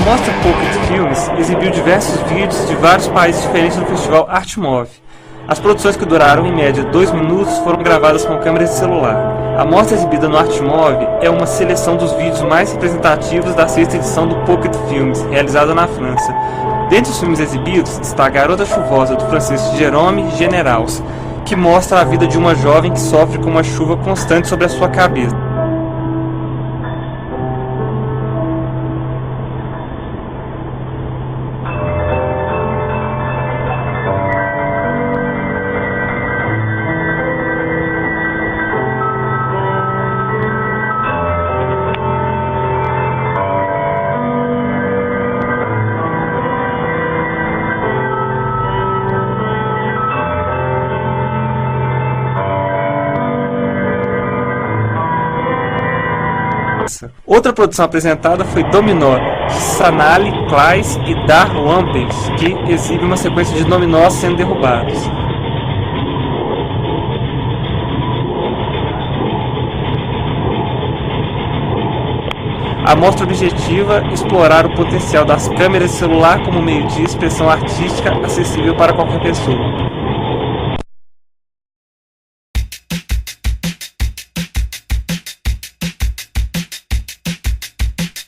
mostra Pocket Filmes exibiu diversos vídeos de vários países diferentes no festival Artmove. As produções que duraram em média 2 minutos foram gravadas com câmeras de celular. A mostra exibida no Artmove é uma seleção dos vídeos mais representativos da 6ª edição do Pocket Filmes, realizada na França. Dentre os filmes exibidos está A Garota Chuvosa, do francês Jérôme Générals, que mostra a vida de uma jovem que sofre com uma chuva constante sobre a sua cabeça. Outra produção apresentada foi Dominó, de Sanali Claes e Dar Wampens, que exibe uma sequência de dominós sendo derrubados. A mostra objetiva explorar o potencial das câmeras de celular como meio de expressão artística acessível para qualquer pessoa.